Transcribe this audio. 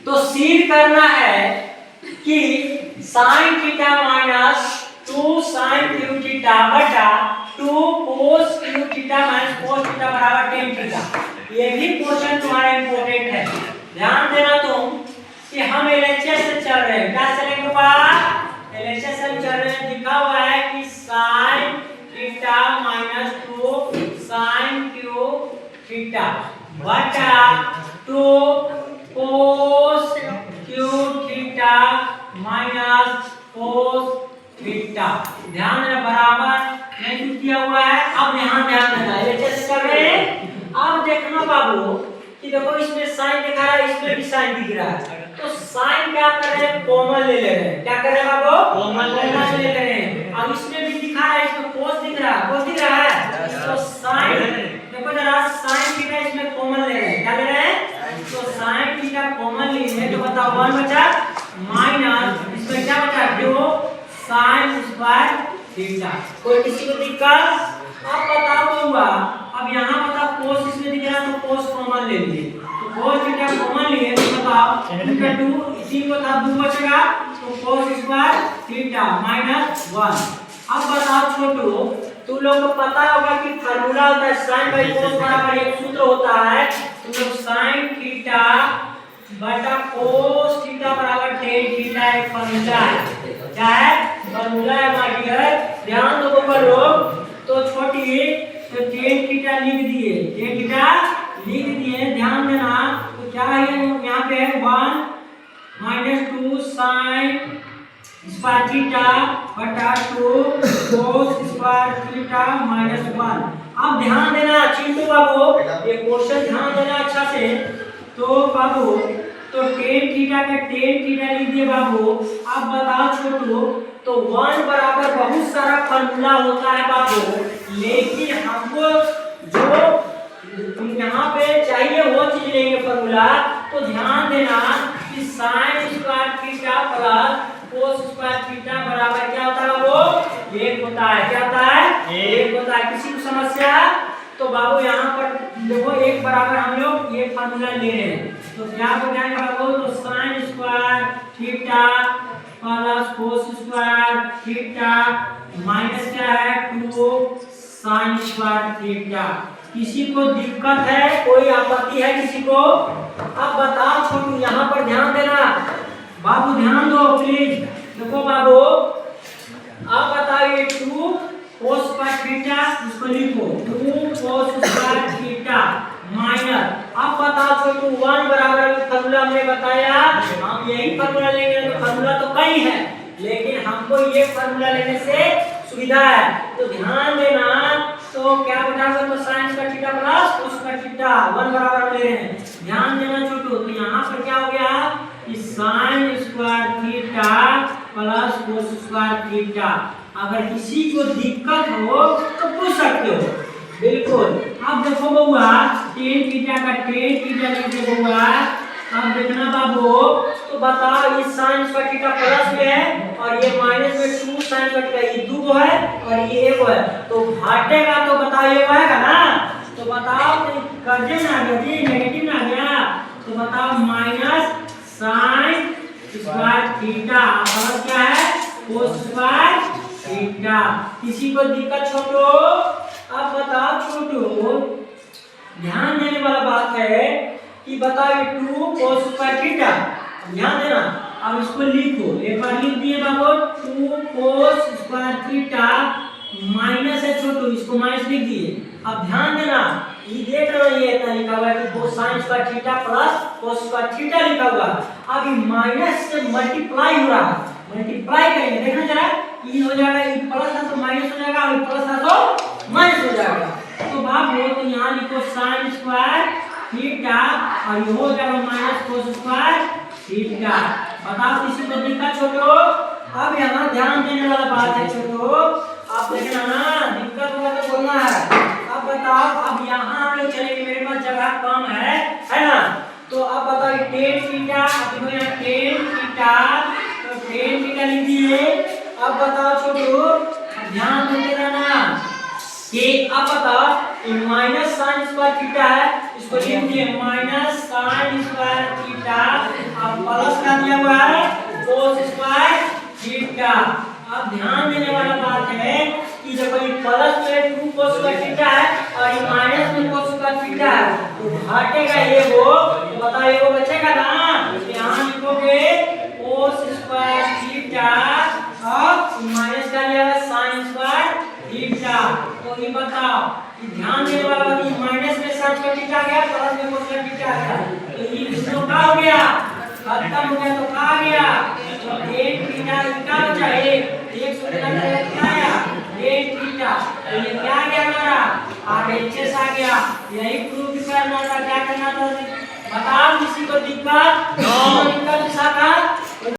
तो सिद्ध करना है कि sin theta minus 2 sin Q theta बटा 2 cos Q theta minus cos theta बराबर tan थीटा। ये भी क्वेश्चन तुम्हारा इंपॉर्टेंट है, ध्यान देना तुम कि हम एलएचएस से चल रहे हैं। क्या चलेंगे बात? एलएचएस से चल रहे हैं। लिखा हुआ है कि sin theta minus 2 sin Q theta बटा 2 cos Q theta minus cos theta. ध्यान देना, बराबर नहीं किया हुआ है। अब यहाँ ध्यान देना, एलएचएस कर रहे हैं। अब देखना बाबू कि देखो इसमें साइन दिखा रहा है, इसमें भी साइन दिख रहा है, तो साइन क्या कर रहे हैं? कॉमन ले ले रहे हैं। क्या कर रहे हैं बाबू? कॉमन ले ले रहे हैं। अब इसमें भी दिखा रहा है, इसमें cos दिख रहा है, cos दिख रहा है, तो साइन देखो जरा, साइन थीटा इसमें कॉमन ले रहे हैं। क्या ले रहे हैं? तो साइन थीटा कॉमन लिए तो बताओ 1 बचा माइनस इसमें क्या बचा 2 sin स्क्वायर थीटा। कोई किसी को दिक्कत? अब बताओ दूंगा। अब यहाँ बताओ cos इसमें दिख रहा है, तो cos कॉमन ले लिए, तो cos थीटा कॉमन लिए तो बताओ इनका 2 इसी को था 2 बचेगा, तो cos स्क्वायर थीटा माइनस 1। अब बताओ छोटू, तुम लोग को पता होगा कि फार्मूला होता है sin बाई cos बराबर एक सूत्र होता है, तुम लोग sin थीटा बटा cos थीटा बराबर tan थीटा एक फार्मूला है। क्या है? फार्मूला है माय डियर, ध्यान दो करो। तो छोटी तो tan थीटा लिख दिए, tan थीटा लिख दिए, ध्यान देना। तो क्या है यहाँ पे 1 माइनस 2 sin स्क्वायर थीटा बटा 2 cos स्क्वायर थीटा माइनस 1। अब ध्यान देना चिंटू बाबू, ये क्वेश्चन ध्यान देना अच्छा से। तो बाबू तो tan थीटा का tan थीटा लिख दिए बाबू। अब बताओ छोटू, तो 1 बराबर बहुत सारा फार्मूला होता है बाबू, लेकिन हमको जो यहाँ पे चाहिए वो चीज लेंगे फार्मूला। तो ध्यान देना कि sin square theta plus cos square theta बराबर क्या होता है बाबू? 1 होता है। क्या होता है? 1 होता है। किसी को समस्या? तो बाबू यहाँ पर देखो 1 बराबर हम लोग ये फार्मूला ले रहे हैं, तो क्या हो जाएगा बाबू? तो sin square theta plus cos square theta minus क्या है 2 sin स्क्वायर थीटा। किसी को दिक्कत है? कोई आपत्ति है किसी को? अब बताओ छोटू, यहाँ पर ध्यान देना बाबू, ध्यान दो प्लीज। देखो बाबू, अब बताओ ये 2 cos स्क्वायर थीटा, इसको लिखो 2 cos स्क्वायर थीटा माइनस। अब बताओ छोटू 1 बराबर फार्मूला हमने बताया, हम यही फार्मूला लेंगे। तो फार्मूला तो कई है, लेकिन हमको ये फार्मूला लेने से सुविधा है, तो ध्यान देना। तो क्या बताओगे? तो sin square theta plus cos square theta 1 बराबर ले रहे हैं। ध्यान देना छोटू, तो यहाँ पर क्या हो गया कि sin square theta plus cos square theta. अगर किसी को दिक्कत हो तो पूछ सकते हो, बिल्कुल। अब देखो बउआ, tan थीटा का tan थीटा लिख दे बउआ। अब देखना बाबू, तो बताओ इस sin स्क्वायर थीटा प्लस में है और ये माइनस में 2 sin स्क्वायर थीटा, ये 2 है और ये 1 है, तो घटेगा तो बताओ ये आएगा ना। तो बताओ कर्जे में आ गया जी, नेगेटिव में आ गया, तो बताओ माइनस sin स्क्वायर थीटा और क्या है cos स्क्वायर थीटा। किसी को दिक्कत छोटो? अब बताओ छोटो, ध्यान देने वाला बात है कि बताओ ये 2 cos स्क्वायर थीटा, ध्यान देना। अब इसको लिखो, एक बार लिख दिए बाबू 2 cos स्क्वायर थीटा माइनस है छोटू, इसको माइनस लिख दिए। अब ध्यान देना, ये देख रहे हो ये इतना लिखा हुआ है कि sin square theta plus cos square theta लिखा हुआ। अब ये माइनस से मल्टीप्लाई हो रहा है, मल्टीप्लाई करेंगे, देखना जरा, ये हो जाएगा, ये प्लस है तो माइनस हो जाएगा, और प्लस है तो माइनस हो जाएगा। तो बाबू तो यहाँ लिखो sin स्क्वायर थीटा और ये हो जाएगा माइनस cos स्क्वायर थीटा। बताओ किसी को दिक्कत छोटो? अब यहाँ ध्यान देने वाला बात है छोटो, आप देखना ना, दिक्कत होगा तो बोलना है। अब बताओ, अब यहाँ हम लोग चलेंगे, मेरे पास जगह कम है ना। तो अब बताओ tan थीटा, अब देखो यहाँ tan थीटा, तो tan थीटा लिख दिए। अब बताओ छोटू, ध्यान देते रहना कि अब बताओ माइनस sin स्क्वायर थीटा है, इसको लिख दिए माइनस sin स्क्वायर थीटा। अब दिया हुआ है cos स्क्वायर थीटा। अब ध्यान देने वाला बात है कि जब ये प्लस में 2 cos स्क्वायर थीटा है और ये माइनस में cos स्क्वायर थीटा है तो घटेगा ये वो, तो बताओ ये वो बचेगा ना। यहाँ लिखोगे cos स्क्वायर थीटा और माइनस का लिया है sin स्क्वायर थीटा। तो ये बताओ कि ध्यान देने वाला बात है माइनस में sin स्क्वायर थीटा आ गया, प्लस में cos स्क्वायर थीटा आ गया, तो ये दोनों का हो गया खत्म हो गया। तो कहा गया तो एक थीटा का बचा एक सूत्र का क्या आया एक थीटा, तो ये क्या आ गया हमारा आरएचएस आ गया। यही प्रूफ करना था, क्या करना था बताओ। किसी को दिक्कत दिक्कत शाखा